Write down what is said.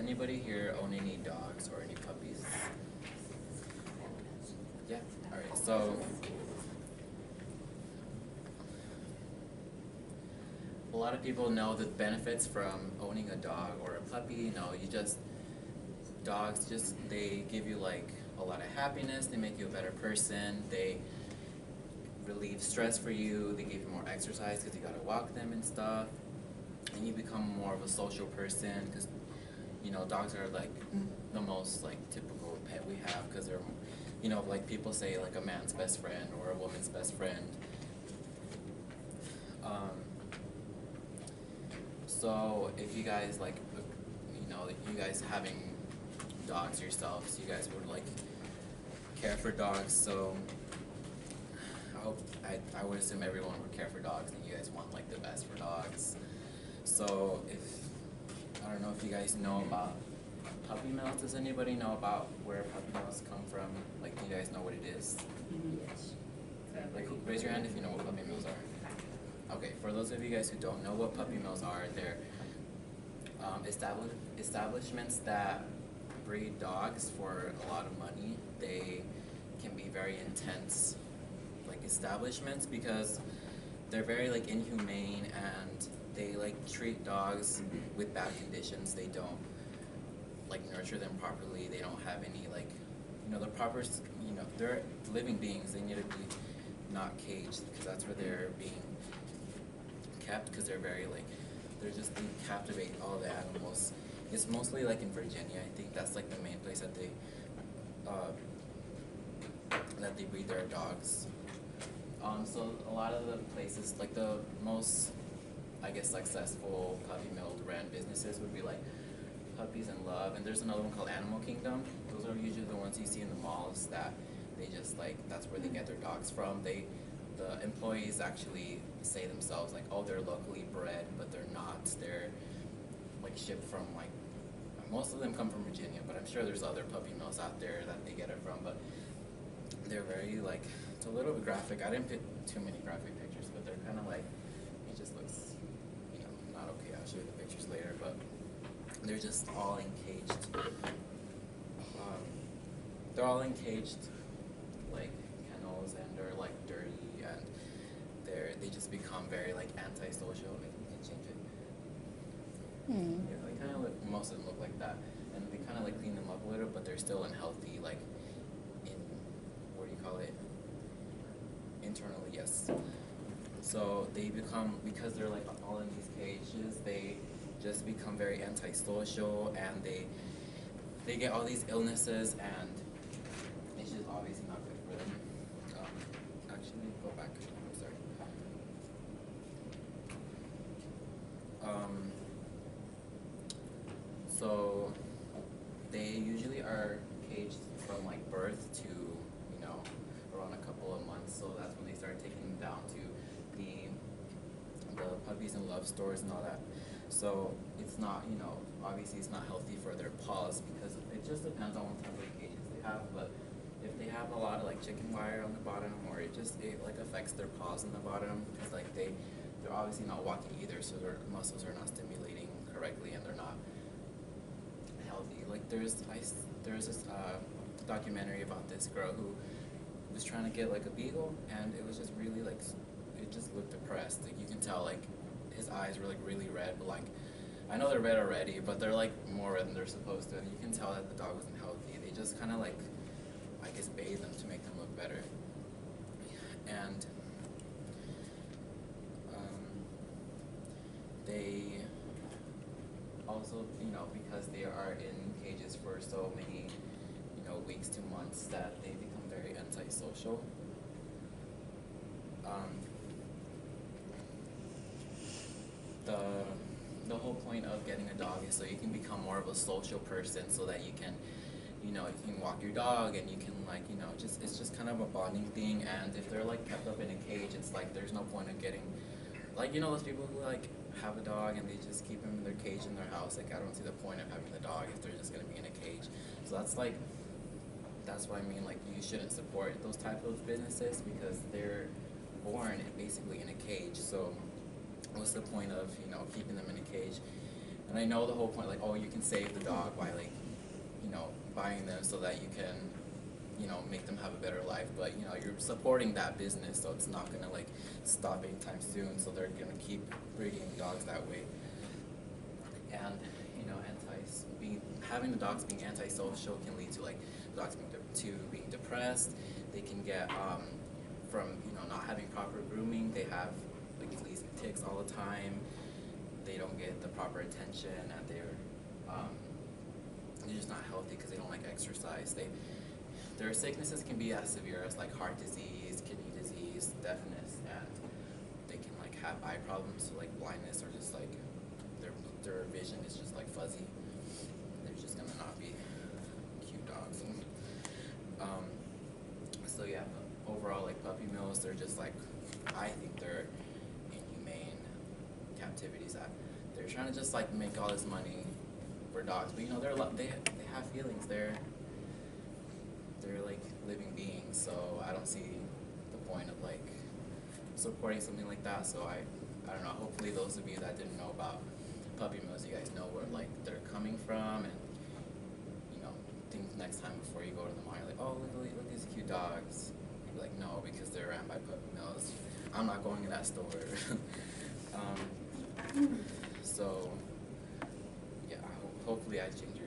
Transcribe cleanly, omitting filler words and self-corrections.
anybody here own any dogs or any puppies? Yeah, alright, so a lot of people know the benefits from owning a dog or a puppy. You know, dogs just, they give you like a lot of happiness, they make you a better person, they relieve stress for you, they give you more exercise because you gotta walk them and stuff, and you become more of a social person because, you know, dogs are like the most like typical pet we have because they're, you know, like people say like a man's best friend or a woman's best friend. So if you guys like, you know, you guys having dogs yourselves, you guys would like care for dogs, so I would assume everyone would care for dogs and you guys want like the best for dogs. So I don't know if you guys know about puppy mills. Does anybody know about where puppy mills come from? Like, do you guys know what it is? Yes. Like, raise your hand if you know what puppy mills are. Okay, for those of you guys who don't know what puppy mills are, they're establishments that breed dogs for a lot of money. They can be very intense, like establishments, because they're very like inhumane and they like treat dogs with bad conditions. They don't like nurture them properly. They don't have any like, you know, the proper, you know, they're living beings. They need to be not caged because that's where they're being kept, because they're very like, they're just, they captivate all the animals. It's mostly like in Virginia. I think that's like the main place that they breed their dogs. So a lot of the places, like the most, I guess, successful puppy mill ran businesses would be like Puppies and Love, and there's another one called Animal Kingdom. Those are usually the ones you see in the malls that they just like, that's where they get their dogs from. The employees actually say themselves like, oh, they're locally bred, but they're not. They're like shipped from like, most of them come from Virginia, but I'm sure there's other puppy mills out there that they get it from, but they're very like, it's a little bit graphic. I didn't put too many graphic pictures, but they're kind of like, it just looks, you know, not okay. I'll show you the pictures later, but they're just all encaged. They're all encaged like kennels, and they're like dirty, and they just become very like antisocial. Maybe you can change it. Yeah, they kind of look, most of them look like that, and they kind of like clean them up a little, but they're still unhealthy, like in, what do you call it? Internally, yes. So they become, because they're like all in these cages, they just become very antisocial, and they get all these illnesses, and it's just obviously not good for them. Actually, go back. I'm sorry. So they usually are caged from like birth to, you know, around a couple of months. So that's when they start taking them down to the Puppies and Love stores and all that. So it's not, you know, obviously it's not healthy for their paws, because it just depends on what type of cages they have. But if they have a lot of like chicken wire on the bottom, or it like affects their paws on the bottom, because like they're obviously not walking either, so their muscles are not stimulating correctly, and they're not healthy. Like there's this documentary about this girl who was trying to get like a beagle, and it was just really like, it just looked depressed. Like you can tell like his eyes were like really red, but like, I know they're red already, but they're like more red than they're supposed to, and you can tell that the dog wasn't healthy. They just kind of like, I guess, bathe them to make them look better. And they also, you know, because they are in cages for so many, you know, weeks to months, that they become very antisocial. The whole point of getting a dog is so you can become more of a social person, so that you can, you know, you can walk your dog, and you can like, you know, it's just kind of a bonding thing. And if they're like kept up in a cage, it's like there's no point of getting, like, you know, those people who like have a dog and they just keep him in their cage in their house. Like, I don't see the point of having the dog if they're just gonna be in a cage. So that's why I mean, like, you shouldn't support those type of businesses, because they're born basically in a cage. So what's the point of, you know, keeping them in a cage? And I know the whole point, like, oh, you can save the dog by, like, you know, buying them so that you can, you know, make them have a better life. But, you know, you're supporting that business, so it's not gonna, like, stop anytime soon. So they're gonna keep breeding dogs that way. And, you know, having the dogs being antisocial can lead to, like, dogs being depressed. They can get, from, you know, not having proper grooming, they have, like, fleas and ticks all the time. They don't get the proper attention, and they're just not healthy because they don't like exercise. Their sicknesses can be as severe as, like, heart disease, kidney disease, deafness, and they can, like, have eye problems, so, like, blindness, or just, like, their vision is just, like, fuzzy. They're just gonna not be cute dogs. And, so yeah, but overall, like, puppy mills, they're just, like, I think they're inhumane captivities. That they're trying to just, like, make all this money for dogs, but, you know, they have feelings. They're like living beings, so I don't see the point of, like, supporting something like that. So I don't know. Hopefully, those of you that didn't know about puppy mills, you guys know where, like, they're coming from, and, you know, think next time before you go to the mall, you're like, oh, look at these cute dogs. You'd be like, no, because they're ran by puppy mills. I'm not going to that store. So yeah, hopefully I change